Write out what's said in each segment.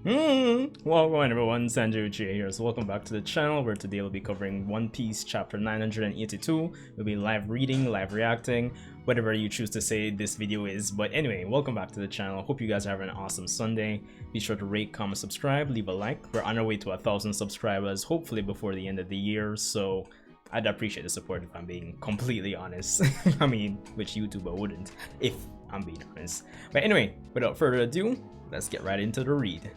Welcome everyone, Sanjay Uchiha here. So welcome back to the channel where today we'll be covering One Piece chapter 982. We'll be live reading, live reacting, whatever you choose to say this video is. But anyway, welcome back to the channel. Hope you guys are having an awesome Sunday. Be sure to rate, comment, subscribe, leave a like. We're on our way to 1,000 subscribers, hopefully before the end of the year. So I'd appreciate the support if I'm being completely honest. I mean, which YouTuber wouldn't, if I'm being honest. But anyway, without further ado, let's get right into the read.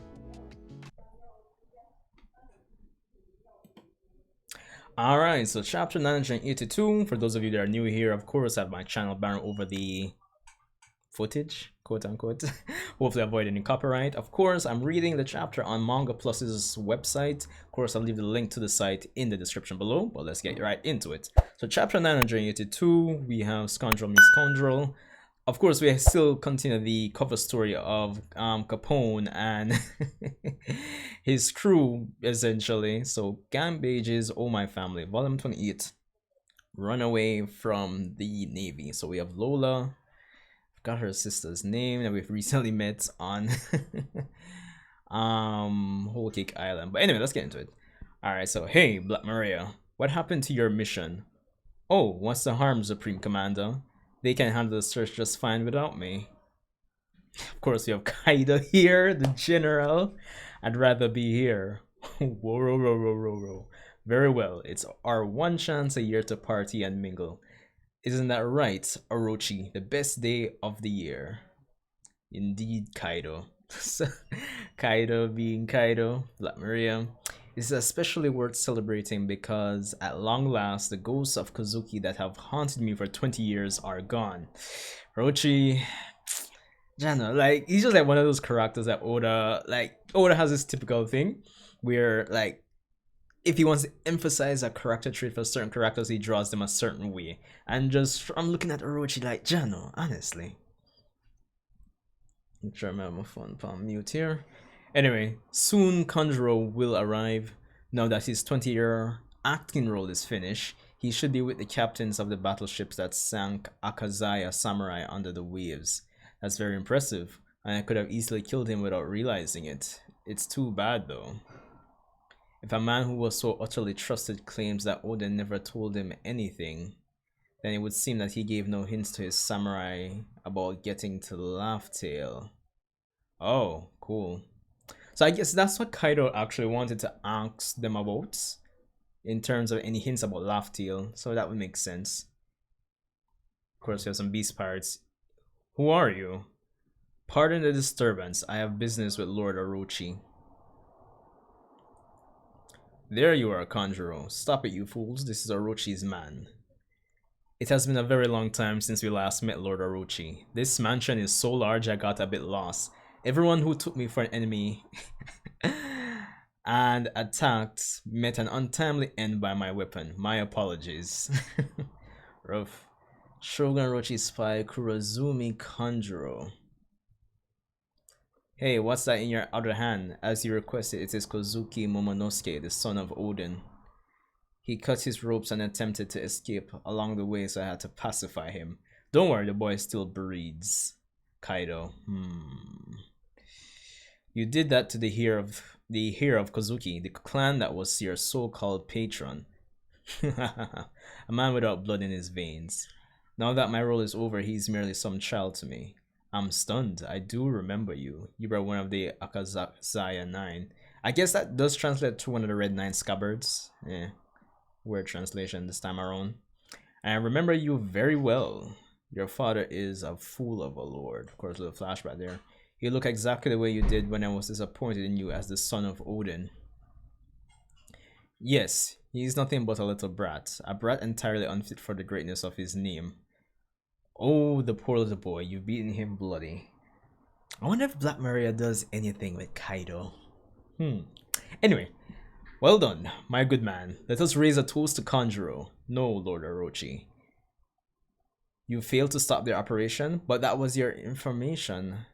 Alright, so chapter 982, for those of you that are new here, of course I have my channel banner over the footage, quote unquote. Hopefully avoid any copyright. Of course, I'm reading the chapter on Manga Plus's website. Of course, I'll leave the link to the site in the description below, but let's get right into it. So chapter 982, we have Scoundrel meets Scoundrel. Of course, we still continue the cover story of Capone and his crew, essentially. So, Gambage's Oh My Family, Volume 28, Runaway from the Navy. So we have Lola, got her sister's name that we've recently met on Whole Cake Island. But anyway, let's get into it. Alright, so hey, Black Maria, what happened to your mission? Oh, what's the harm, Supreme Commander? They can handle the search just fine without me. Of course, we have Kaido here, the general. I'd rather be here. Whoa. Very well, it's our one chance a year to party and mingle. Isn't that right, Orochi? The best day of the year. Indeed, Kaido. Kaido being Kaido, Black Maria. This is especially worth celebrating because at long last the ghosts of Kozuki that have haunted me for 20 years are gone. Orochi, Jano, like he's just like one of those characters that Oda has this typical thing where like if he wants to emphasize a character trait for certain characters, he draws them a certain way. And just I'm looking at Orochi like Jano, honestly. I'm trying to have my phone on mute here. Anyway, soon Kanjuro will arrive. Now that his 20-year acting role is finished, he should be with the captains of the battleships that sank Akazaya Samurai under the waves. That's very impressive, and I could have easily killed him without realizing it. It's too bad though. If a man who was so utterly trusted claims that Oda never told him anything, then it would seem that he gave no hints to his samurai about getting to Laugh Tale. Oh, cool. So I guess that's what Kaido actually wanted to ask them about, in terms of any hints about Laugh Tale, so that would make sense. Of course, we have some beast pirates. Who are you? Pardon the disturbance, I have business with Lord Orochi. There you are, Kanjuro. Stop it, you fools, this is Orochi's man. It has been a very long time since we last met Lord Orochi. This mansion is so large I got a bit lost. Everyone who took me for an enemy and attacked met an untimely end by my weapon. My apologies. Rough. Shogun Orochi's spy Kurozumi Kanjuro. Hey, what's that in your other hand? As you requested, it is Kozuki Momonosuke, the son of Odin. He cut his ropes and attempted to escape along the way, so I had to pacify him. Don't worry, the boy still breathes. Kaido. You did that to the heir of Kozuki, the clan that was your so-called patron. A man without blood in his veins. Now that my role is over, he's merely some child to me. I'm stunned. I do remember you. You were one of the Akazaya 9. I guess that does translate to one of the Red 9 scabbards. Yeah. Weird translation this time around. And I remember you very well. Your father is a fool of a lord. Of course, a little flashback there. You look exactly the way you did when I was disappointed in you as the son of Odin. Yes, he is nothing but a little brat. A brat entirely unfit for the greatness of his name. Oh, the poor little boy. You've beaten him bloody. I wonder if Black Maria does anything with Kaido. Anyway. Well done, my good man. Let us raise a toast to Kanjuro. No, Lord Orochi. You failed to stop their operation, but that was your information.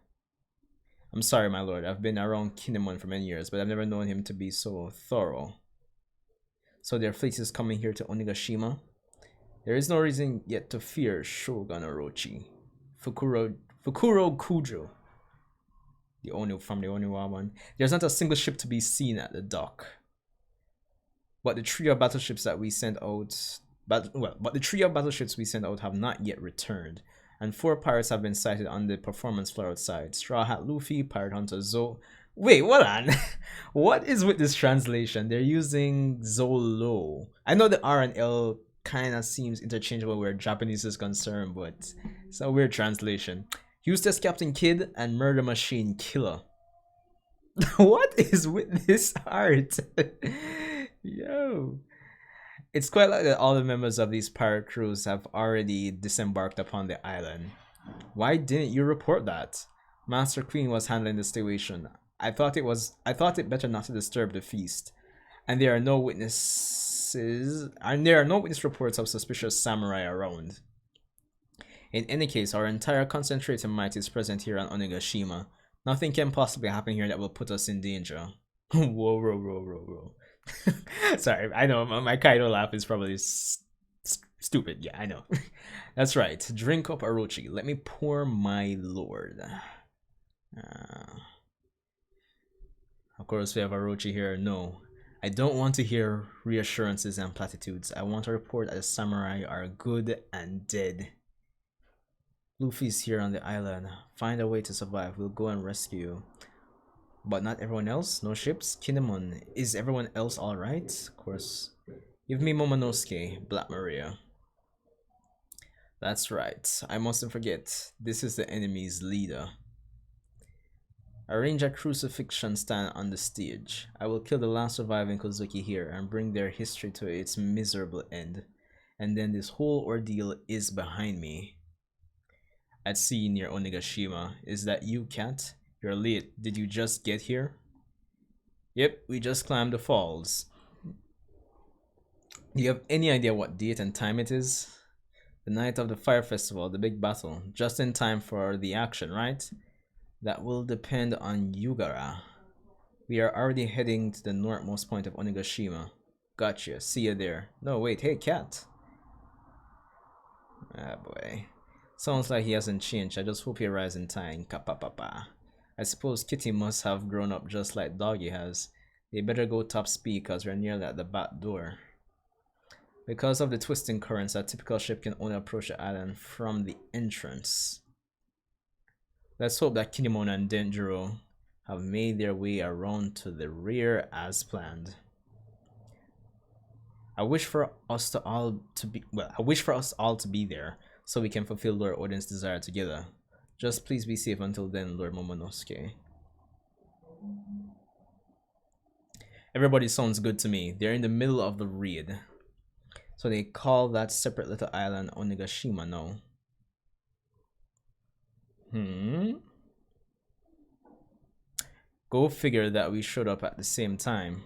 I'm sorry, my lord. I've been around Kinemon for many years, but I've never known him to be so thorough. So their fleet is coming here to Onigashima? There is no reason yet to fear Shogun Orochi. Fukuro Kujo. The Oniwa one. There's not a single ship to be seen at the dock. But the trio of battleships that we sent out, but the trio of battleships we sent out have not yet returned, and 4 pirates have been sighted on the performance floor outside. Straw Hat Luffy, Pirate Hunter Zo. Wait, hold on. What is with this translation? They're using Zolo. I know the R and L kind of seems interchangeable where Japanese is concerned, but it's a weird translation. Eustace Captain Kidd and Murder Machine Killer. What is with this art? Yo. It's quite like that all the members of these pirate crews have already disembarked upon the island. Why didn't you report that? Master Queen was handling the situation. I thought it better not to disturb the feast. And there are no witness reports of suspicious samurai around. In any case, our entire concentrated might is present here on Onigashima. Nothing can possibly happen here that will put us in danger. Whoa. Sorry, I know my Kaido laugh is probably stupid. Yeah, I know. That's right. Drink up, Orochi. Let me pour my lord. Of course, we have Orochi here. No, I don't want to hear reassurances and platitudes. I want to report that the samurai are good and dead. Luffy's here on the island. Find a way to survive. We'll go and rescue you. But not everyone else? No ships? Kinemon, is everyone else alright? Of course. Give me Momonosuke, Black Maria. That's right. I mustn't forget. This is the enemy's leader. Arrange a crucifixion stand on the stage. I will kill the last surviving Kozuki here and bring their history to its miserable end. And then this whole ordeal is behind me. At sea near Onigashima. Is that you, Cat? You're late. Did you just get here? Yep, we just climbed the falls. Do you have any idea what date and time it is? The night of the fire festival, the big battle. Just in time for the action, right? That will depend on Yugara. We are already heading to the northmost point of Onigashima. Gotcha. See you there. No, wait. Hey, Cat. Ah, boy. Sounds like he hasn't changed. I just hope he arrives in time. Kapapapa. I suppose Kitty must have grown up just like Doggy has. They better go top speed because we're nearly at the back door. Because of the twisting currents, a typical ship can only approach the island from the entrance. Let's hope that Kinemon and Denjiro have made their way around to the rear as planned. I wish for us all to be there so we can fulfill Lord Odin's desire together. Just please be safe until then, Lord Momonosuke. Everybody sounds good to me. They're in the middle of the raid. So they call that separate little island Onigashima now. Go figure that we showed up at the same time.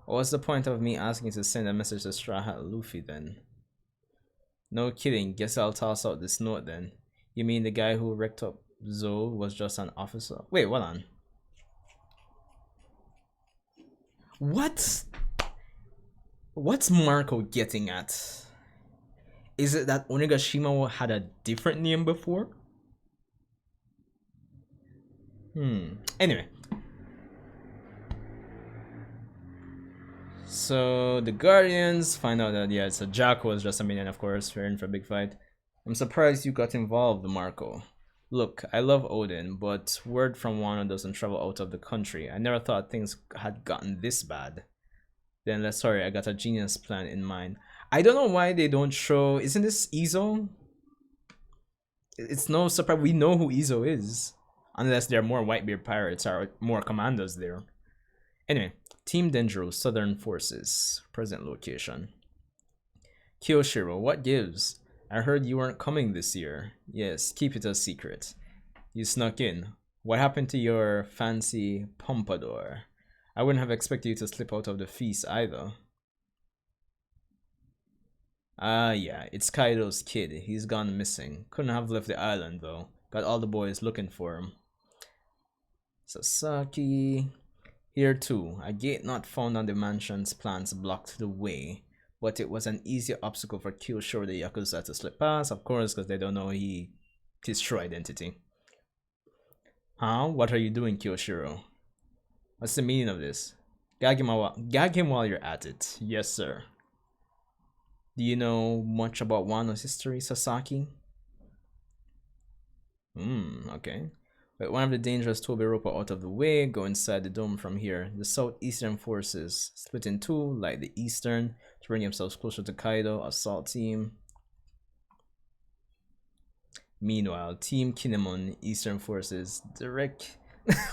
What's the point of me asking you to send a message to Straw Hat Luffy then? No kidding, guess I'll toss out this note then. You mean the guy who wrecked up Zoe was just an officer? Wait, hold on. What? What's Marco getting at? Is it that Onigashima had a different name before? Anyway. So the Guardians find out that, yeah, so Jack was just a minion, of course. We're in for a big fight. I'm surprised you got involved, Marco. Look, I love Odin, but word from Wano doesn't travel out of the country. I never thought things had gotten this bad. Then, sorry, I got a genius plan in mind. I don't know why they don't show... Isn't this Izo? It's no surprise. We know who Izo is. Unless there are more Whitebeard pirates or more commandos there. Anyway, Team Denjiro, Southern Forces. Present location. Kyoshiro, what gives? I heard you weren't coming this year. Yes, keep it a secret. You snuck in. What happened to your fancy pompadour? I wouldn't have expected you to slip out of the feast either. Ah, yeah, it's Kaido's kid. He's gone missing. Couldn't have left the island, though. Got all the boys looking for him. Sasaki. Here, too. A gate not found on the mansion's plans blocked the way. But it was an easy obstacle for Kyoshiro the Yakuza to slip past, of course, because they don't know his true identity. Huh? What are you doing, Kyoshiro? What's the meaning of this? Gag him while you're at it. Yes, sir. Do you know much about Wano's history, Sasaki? Okay. But one of the dangerous Tobiroppo out of the way, go inside the dome from here. The southeastern forces split in two, like the eastern, to bring themselves closer to Kaido, assault team. Meanwhile, Team Kinemon, eastern forces, direct.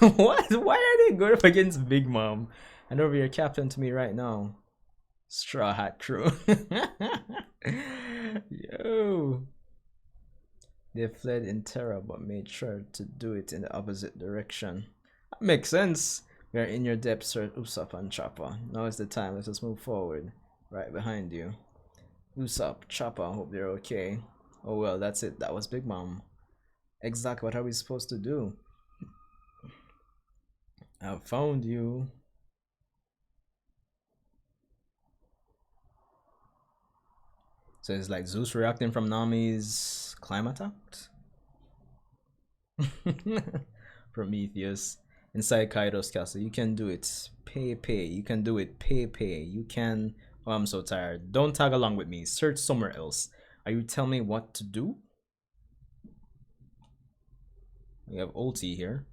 What? Why are they going up against Big Mom? Hand over your captain to me right now. Straw Hat Crew. Yo. They fled in terror but made sure to do it in the opposite direction. That makes sense. We are in your depths, Sir Usopp and Chopper. Now is the time. Let us move forward. Right behind you. Usopp, Chopper, hope they're okay. Oh well, that's it. That was Big Mom. Exactly what are we supposed to do? I found you. So it's like Zeus reacting from Nami's climate act? Prometheus. Inside Kaido's castle. You can do it. Pay. You can do it. Pay. You can. Oh, I'm so tired. Don't tag along with me. Search somewhere else. Are you telling me what to do? We have ulti here.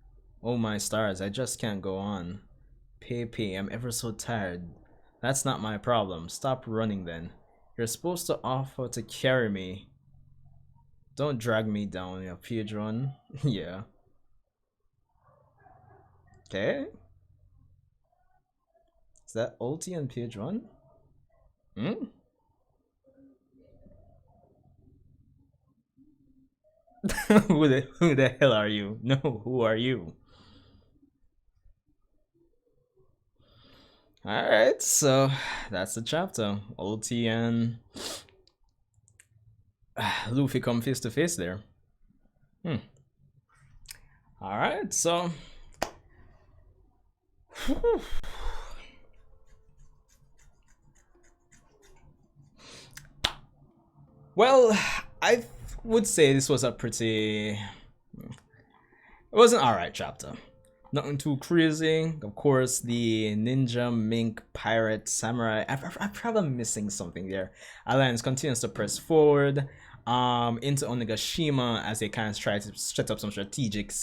Oh my stars, I just can't go on. Pay. I'm ever so tired. That's not my problem. Stop running then. You're supposed to offer to carry me. Don't drag me down, you Piedron. Yeah. Okay. Is that ulti and Piedron? Hmm? who the hell are you? No, who are you? Alright, so that's the chapter. Ulti and Luffy come face to face there. Alright, so well, I would say this was a pretty. It was an alright chapter. Nothing too crazy. Of course, the ninja, mink, pirate, samurai. I'm probably missing something there. Alliance continues to press forward into Onigashima as they kind of try to set up some strategic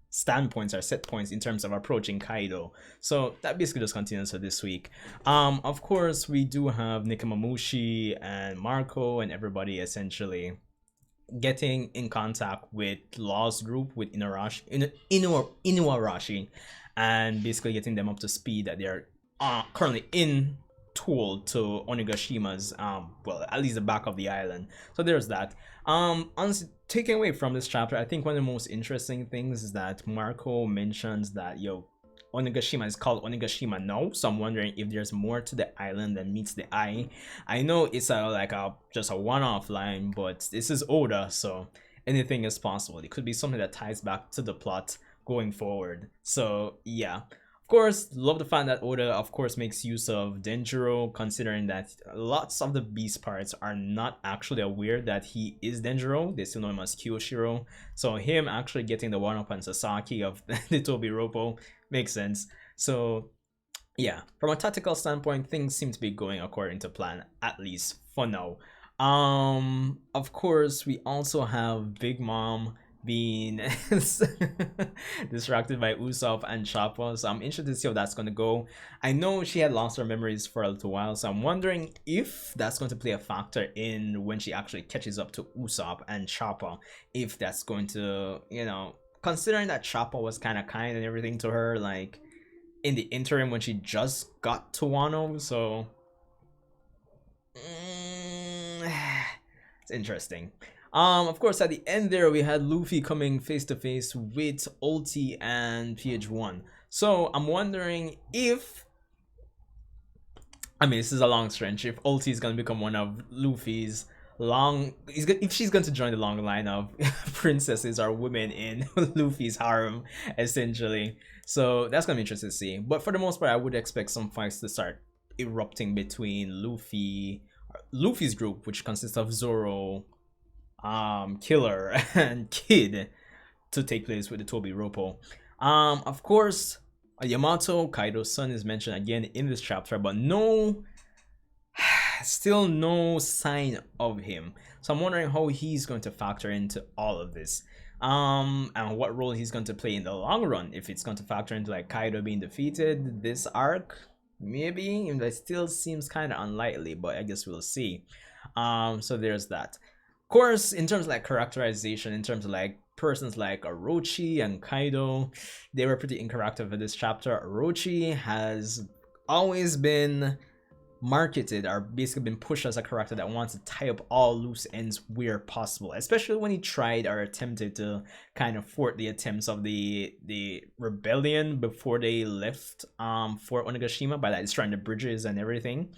standpoints or set points in terms of approaching Kaido. So that basically just continues for this week. Of course, we do have Nikamamushi and Marco and everybody essentially getting in contact with Law's group with Inuarashi and basically getting them up to speed that they're currently in tool to Onigashima's well, at least the back of the island. So there's that. Honestly, taking away from this chapter, I think one of the most interesting things is that Marco mentions that Onigashima is called Onigashima now, so I'm wondering if there's more to the island than meets the eye. I know it's just a one-off line, but this is Oda, so anything is possible. It could be something that ties back to the plot going forward. So yeah, of course, love the fact that Oda, of course, makes use of Denjiro, considering that lots of the beast parts are not actually aware that he is Denjiro. They still know him as Kyoshiro. So him actually getting the one-up on Sasaki of the Tobiroppo makes sense. So yeah, from a tactical standpoint, things seem to be going according to plan, at least for now. Of course, we also have Big Mom being distracted by Usopp and Chopper, so I'm interested to see how that's going to go. I know she had lost her memories for a little while, so I'm wondering if that's going to play a factor in when she actually catches up to Usopp and Chopper, if that's going to, considering that Chopper was kind of kind and everything to her, like in the interim when she just got to Wano, so it's interesting. Of course, at the end there, we had Luffy coming face to face with Ulti and PH1. So I'm wondering if, this is a long stretch, if Ulti is gonna become one of Luffy's if she's going to join the long line of princesses or women in Luffy's harem, essentially. So that's gonna be interesting to see. But for the most part, I would expect some fights to start erupting between Luffy's group, which consists of Zoro, Killer, and Kid, to take place with the Tobiroppo. Of course, Yamato, Kaido's son, is mentioned again in this chapter, but no, still no sign of him. So I'm wondering how he's going to factor into all of this. And what role he's going to play in the long run. If it's going to factor into like Kaido being defeated this arc, maybe. That still seems kind of unlikely, but I guess we'll see. So there's that. Of course, in terms of like characterization, in terms of like persons like Orochi and Kaido, they were pretty interactive in this chapter. Orochi has always been marketed or basically been pushed as a character that wants to tie up all loose ends where possible, especially when he tried or attempted to kind of thwart the attempts of the rebellion before they left Fort Onigashima by like destroying the bridges and everything.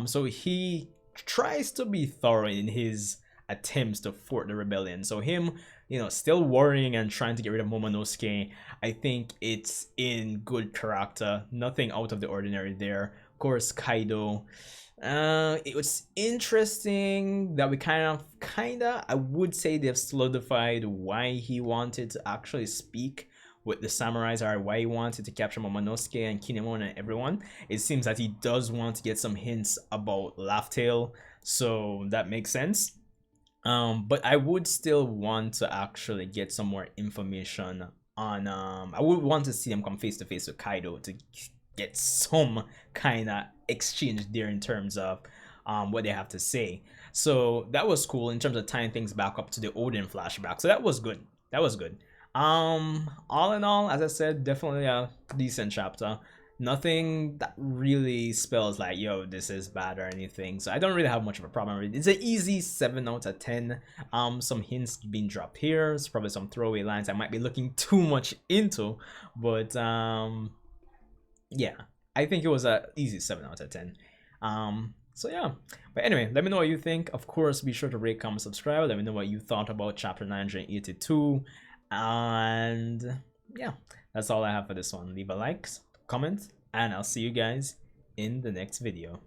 So he tries to be thorough in his attempts to thwart the rebellion. So him, you know, still worrying and trying to get rid of Momonosuke, I think it's in good character. Nothing out of the ordinary there. Of course, Kaido. It was interesting that we kinda, I would say they've solidified why he wanted to actually speak with the samurais, or why he wanted to capture Momonosuke and Kinemon and everyone. It seems that he does want to get some hints about Laugh Tale, so that makes sense. But I would still want to actually get some more information on I would want to see him come face to face with Kaido to get some kind of exchange there in terms of what they have to say. So that was cool in terms of tying things back up to the Odin flashback. So that was good. That was good. All in all, as I said, definitely a decent chapter. Nothing that really spells like, yo, this is bad or anything. So I don't really have much of a problem with it. It's an easy 7 out of 10. Some hints being dropped here. It's probably some throwaway lines I might be looking too much into, but yeah, I think it was a easy 7 out of 10. So yeah, but anyway, let me know what you think. Of course, be sure to rate, comment, subscribe. Let me know what you thought about chapter 982. And yeah, that's all I have for this one. Leave a like, comment, and I'll see you guys in the next video.